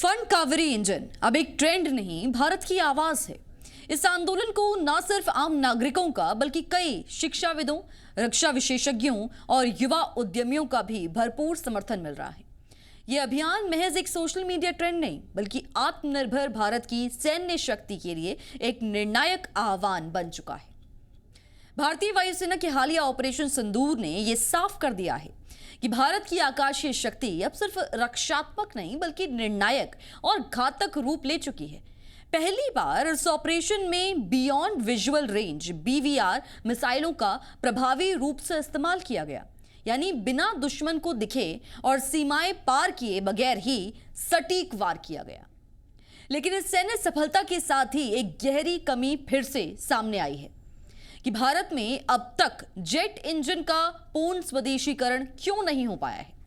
Fund Kaveri engine अब एक trend नहीं, भारत की आवाज है। इस आंदोलन को न सिर्फ आम नागरिकों का बल्कि कई शिक्षाविदों, रक्षा विशेषज्ञों और युवा उद्यमियों का भी भरपूर समर्थन मिल रहा है। यह अभियान महज एक सोशल मीडिया ट्रेंड नहीं बल्कि आत्मनिर्भर भारत की सैन्य शक्ति के लिए एक निर्णायक आह्वान बन चुका है। भारतीय वायुसेना के हालिया ऑपरेशन सिंदूर ने यह साफ कर दिया है कि भारत की आकाशीय शक्ति अब सिर्फ रक्षात्मक नहीं बल्कि निर्णायक और घातक रूप ले चुकी है। पहली बार इस ऑपरेशन में बियॉन्ड विजुअल रेंज (BVR) मिसाइलों का प्रभावी रूप से इस्तेमाल किया गया, यानी बिना दुश्मन को दिखे और सीमाएं पार किए बगैर ही सटीक वार किया गया। लेकिन इस सैन्य सफलता के साथ ही एक गहरी कमी फिर से सामने आई है कि भारत में अब तक जेट इंजन का पूर्ण स्वदेशीकरण क्यों नहीं हो पाया है।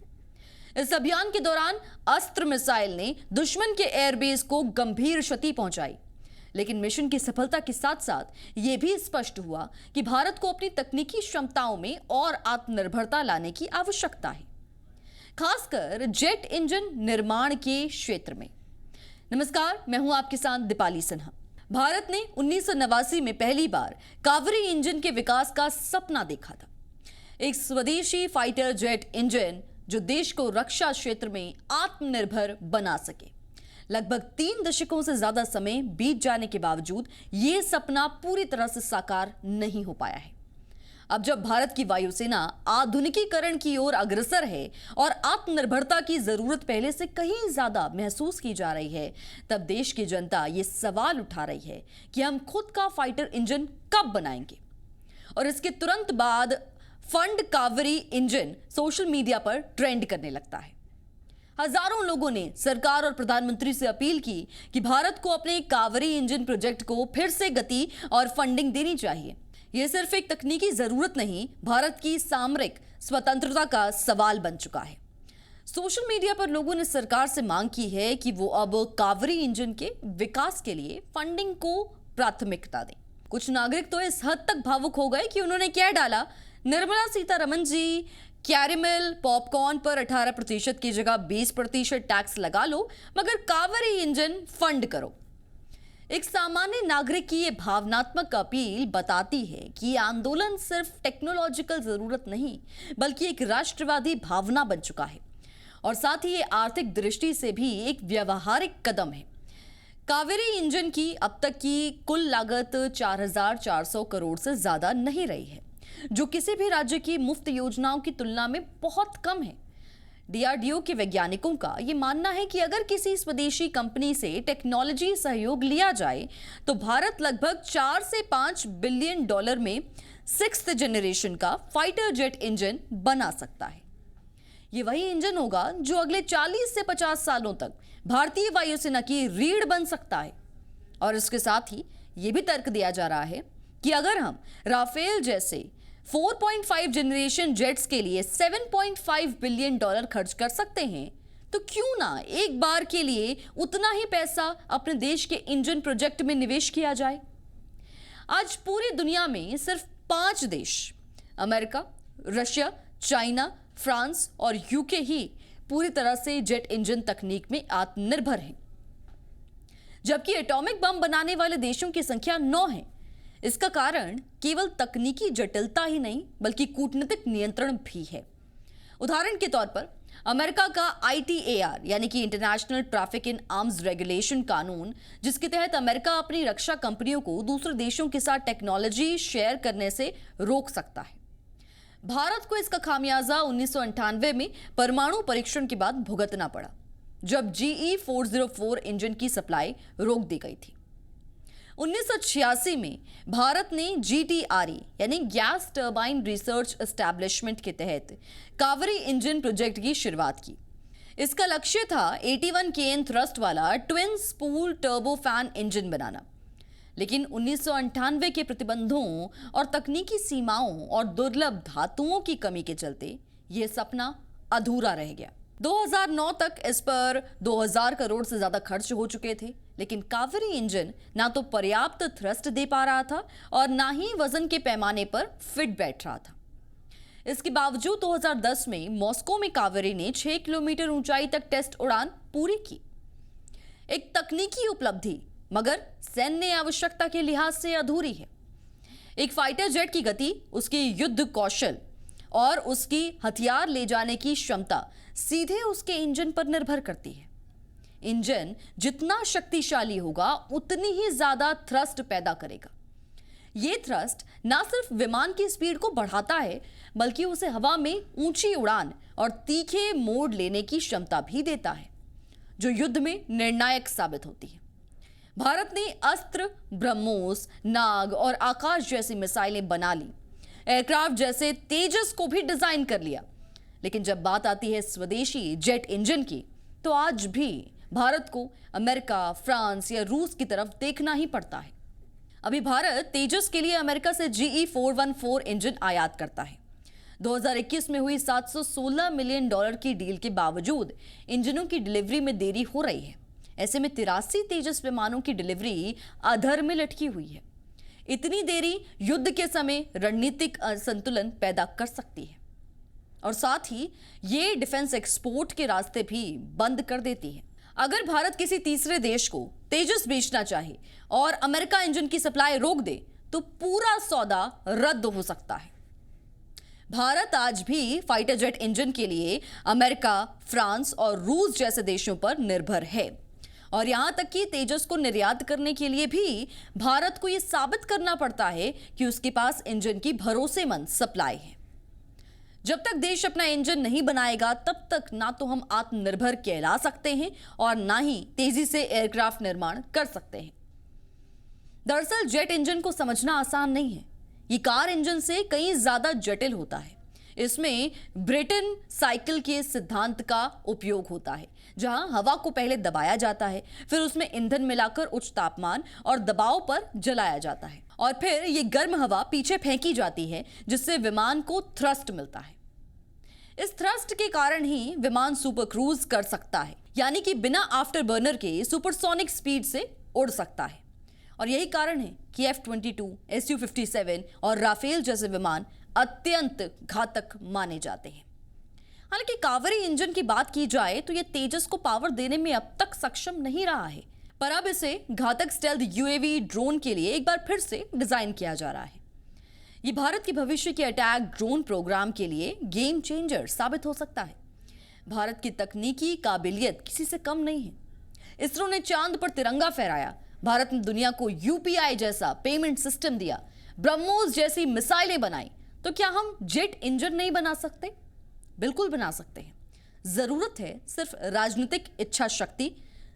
इस अभियान के दौरान अस्त्र मिसाइल ने दुश्मन के एयरबेस को गंभीर क्षति पहुंचाई, लेकिन मिशन की सफलता के साथ साथ यह भी स्पष्ट हुआ कि भारत को अपनी तकनीकी क्षमताओं में और आत्मनिर्भरता लाने की आवश्यकता है, खासकर जेट इंजन निर्माण के क्षेत्र में। नमस्कार, मैं हूं आपके साथ दीपाली सिन्हा। भारत ने 1989 में पहली बार कावेरी इंजन के विकास का सपना देखा था, एक स्वदेशी फाइटर जेट इंजन जो देश को रक्षा क्षेत्र में आत्मनिर्भर बना सके। लगभग 3 दशकों से ज्यादा समय बीत जाने के बावजूद यह सपना पूरी तरह से साकार नहीं हो पाया है। अब जब भारत की वायुसेना आधुनिकीकरण की ओर अग्रसर है और आत्मनिर्भरता की जरूरत पहले से कहीं ज्यादा महसूस की जा रही है, तब देश की जनता ये सवाल उठा रही है कि हम खुद का फाइटर इंजन कब बनाएंगे। और इसके तुरंत बाद fund Kaveri engine social media पर ट्रेंड करने लगता है। हजारों लोगों ने सरकार और प्रधानमंत्री से अपील की कि भारत को अपने कावेरी इंजन प्रोजेक्ट को फिर से गति और फंडिंग देनी चाहिए। यह सिर्फ एक तकनीकी जरूरत नहीं, भारत की सामरिक स्वतंत्रता का सवाल बन चुका है। सोशल मीडिया पर लोगों ने सरकार से मांग की है कि वो अब कावेरी इंजन के विकास के लिए फंडिंग को प्राथमिकता दें। कुछ नागरिक तो इस हद तक भावुक हो गए कि उन्होंने क्या डाला, निर्मला सीतारमण जी, कैरेमल पॉपकॉर्न पर 18% की जगह 20% टैक्स लगा लो, मगर कावेरी इंजन फंड करो। एक सामान्य नागरिक की यह भावनात्मक अपील बताती है कि यह आंदोलन सिर्फ टेक्नोलॉजिकल जरूरत नहीं बल्कि एक राष्ट्रवादी भावना बन चुका है और साथ ही ये आर्थिक दृष्टि से भी एक व्यवहारिक कदम है। कावेरी इंजन की अब तक की कुल लागत 4,400 करोड़ से ज्यादा नहीं रही है, जो किसी भी राज्य की मुफ्त योजनाओं की तुलना में बहुत कम है। DRDO के वैज्ञानिकों का यह मानना है कि अगर किसी स्वदेशी कंपनी से टेक्नोलॉजी सहयोग लिया जाए तो भारत लगभग 4 से 5 बिलियन डॉलर में 6th जनरेशन का फाइटर जेट इंजन बना सकता है। यह वही इंजन होगा जो अगले 40 से 50 सालों तक भारतीय वायुसेना की रीढ़ बन सकता है। और इसके साथ ही यह भी तर्क दिया जा रहा है कि अगर हम राफेल जैसे 4.5 जनरेशन जेट्स के लिए 7.5 बिलियन डॉलर खर्च कर सकते हैं, तो क्यों ना एक बार के लिए उतना ही पैसा अपने देश के इंजन प्रोजेक्ट में निवेश किया जाए। आज पूरी दुनिया में सिर्फ 5 देश, अमेरिका, रशिया, चाइना, फ्रांस और यूके ही पूरी तरह से जेट इंजन तकनीक में आत्मनिर्भर हैं, जबकि एटॉमिक बम बनाने वाले देशों की संख्या 9 है। इसका कारण केवल तकनीकी जटिलता ही नहीं बल्कि कूटनीतिक नियंत्रण भी है। उदाहरण के तौर पर अमेरिका का ITAR यानी कि international traffic in arms regulation कानून, जिसके तहत अमेरिका अपनी रक्षा कंपनियों को दूसरे देशों के साथ टेक्नोलॉजी शेयर करने से रोक सकता है। भारत को इसका खामियाजा 1998 में परमाणु परीक्षण के बाद भुगतना पड़ा, जब GE-404 इंजन की सप्लाई रोक दी गई थी। 1986 में भारत ने GTRE यानी गैस टर्बाइन रिसर्च एस्टैब्लिशमेंट के तहत कावेरी इंजन प्रोजेक्ट की शुरुआत की। इसका लक्ष्य था 81 kN थ्रस्ट वाला ट्विन स्पूल टर्बोफैन इंजन बनाना, लेकिन 1998 के प्रतिबंधों और तकनीकी सीमाओं और दुर्लभ धातुओं की कमी के चलते यह सपना अधूरा रह गया। 2009 तक इस पर 2000 करोड़ से ज्यादा खर्च हो चुके थे, लेकिन कावेरी इंजन ना तो पर्याप्त थ्रस्ट दे पा रहा था और ना ही वजन के पैमाने पर फिट बैठ रहा था। इसके बावजूद 2010 में मॉस्को में कावेरी ने 6 किलोमीटर ऊंचाई तक टेस्ट उड़ान पूरी की। एक तकनीकी उपलब्धि मगर सैन्य आवश्यकता के लिहाज से अधूरी है। एक फाइटर जेट की गति, उसकी युद्ध कौशल और उसकी हथियार ले जाने की क्षमता सीधे उसके इंजन पर निर्भर करती है। इंजन जितना शक्तिशाली होगा उतनी ही ज्यादा थ्रस्ट पैदा करेगा। यह थ्रस्ट ना सिर्फ विमान की स्पीड को बढ़ाता है बल्कि उसे हवा में ऊंची उड़ान और तीखे मोड़ लेने की क्षमता भी देता है, जो युद्ध में निर्णायक साबित होती है। भारत ने अस्त्र, ब्रह्मोस, नाग और आकाश जैसी मिसाइलें बना ली, एयरक्राफ्ट जैसे तेजस को भी डिजाइन कर लिया, लेकिन जब बात आती है स्वदेशी जेट इंजन की तो आज भी भारत को अमेरिका, फ्रांस या रूस की तरफ देखना ही पड़ता है। अभी भारत तेजस के लिए अमेरिका से GE414 इंजन आयात करता है। 2021 में हुई $716 मिलियन की डील के बावजूद इंजनों की डिलीवरी में देरी हो रही है। ऐसे में 83 तेजस विमानों की डिलीवरी अधर में लटकी हुई है। इतनी देरी युद्ध के समय रणनीतिक असंतुलन पैदा कर सकती है और साथ ही ये डिफेंस एक्सपोर्ट के रास्ते भी बंद कर देती है। अगर भारत किसी तीसरे देश को तेजस बेचना चाहे और अमेरिका इंजन की सप्लाई रोक दे तो पूरा सौदा रद्द हो सकता है। भारत आज भी फाइटर जेट इंजन के लिए अमेरिका, फ्रांस और रूस जैसे देशों पर निर्भर है और यहां तक कि तेजस को निर्यात करने के लिए भी भारत को यह साबित करना पड़ता है कि उसके पास इंजन की भरोसेमंद सप्लाई है। जब तक देश अपना इंजन नहीं बनाएगा तब तक ना तो हम आत्मनिर्भर कहला सकते हैं और ना ही तेजी से एयरक्राफ्ट निर्माण कर सकते हैं। दरअसल जेट इंजन को समझना आसान नहीं है। ये कार इंजन से कहीं ज्यादा जटिल होता है। इसमें ब्रेटन साइकिल के सिद्धांत का उपयोग होता है, जहां हवा को पहले दबाया जाता है, फिर उसमें ईंधन मिलाकर उच्च तापमान और दबाव पर जलाया जाता है और फिर ये गर्म हवा पीछे फेंकी जाती है, जिससे विमान को थ्रस्ट मिलता है। इस थ्रस्ट के कारण ही विमान सुपर क्रूज कर सकता है, यानी कि बिना आफ्टर बर्नर के सुपरसोनिक स्पीड से उड़ सकता है। और यही कारण है कि F-22, Su-57 और राफेल जैसे विमान अत्यंत घातक माने जाते हैं। हालांकि कावेरी इंजन की बात की जाए तो यह तेजस को पावर देने में अब तक सक्षम नहीं रहा है, पर अब इसे घातक स्टेल्थ UAV ड्रोन के लिए एक बार फिर से डिजाइन किया जा रहा है। ये भारत के भविष्य के अटैक ड्रोन प्रोग्राम के लिए गेम चेंजर साबित हो सकता है। भारत की तकनीकी काबिलियत किसी से कम नहीं है। इसरो ने चांद पर तिरंगा फहराया, भारत ने दुनिया को UPI जैसा पेमेंट सिस्टम दिया, ब्रह्मोस जैसी मिसाइलें बनाई, तो क्या हम जेट इंजन नहीं बना सकते? बिल्कुल बना सकते हैं। जरूरत है सिर्फ राजनीतिक इच्छा शक्ति,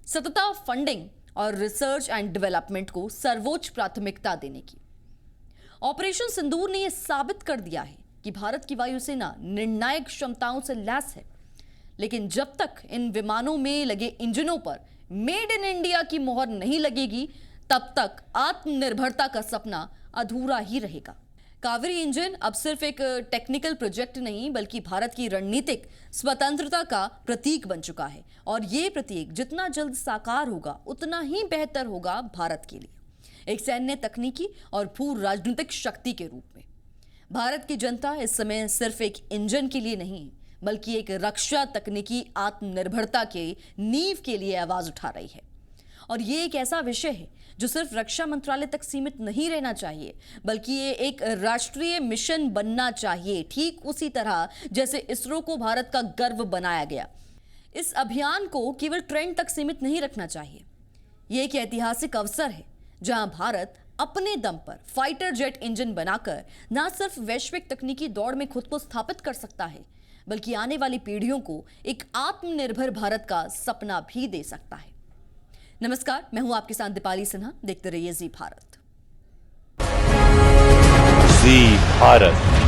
सतत फंडिंग और रिसर्च एंड डेवलपमेंट को सर्वोच्च प्राथमिकता देने की। ऑपरेशन सिंदूर ने यह साबित कर दिया है कि भारत की वायुसेना निर्णायक क्षमताओं से लैस है, लेकिन जब तक इन विमानों में लगे इंजनों पर मेड इन इंडिया की मोहर नहीं लगेगी तब तक आत्मनिर्भरता का सपना अधूरा ही रहेगा। कावेरी इंजन अब सिर्फ एक टेक्निकल प्रोजेक्ट नहीं बल्कि भारत की रणनीतिक स्वतंत्रता का प्रतीक बन चुका है और ये प्रतीक जितना जल्द साकार होगा उतना ही बेहतर होगा भारत के लिए, एक सैन्य, तकनीकी और भू राजनीतिक शक्ति के रूप में। भारत की जनता इस समय सिर्फ एक इंजन के लिए नहीं बल्कि एक रक्षा तकनीकी आत्मनिर्भरता के नींव के लिए आवाज उठा रही है और ये एक ऐसा विषय है जो सिर्फ रक्षा मंत्रालय तक सीमित नहीं रहना चाहिए बल्कि ये एक राष्ट्रीय मिशन बनना चाहिए, ठीक उसी तरह जैसे इसरो को भारत का गर्व बनाया गया। इस अभियान को केवल ट्रेंड तक सीमित नहीं रखना चाहिए। ये एक ऐतिहासिक अवसर है जहां भारत अपने दम पर फाइटर जेट इंजन बनाकर न सिर्फ वैश्विक तकनीकी दौड़ में खुद को स्थापित कर सकता है बल्कि आने वाली पीढ़ियों को एक आत्मनिर्भर भारत का सपना भी दे सकता है। नमस्कार, मैं हूं आपके साथ दीपाली सिन्हा। देखते रहिए जी भारत। जी भारत।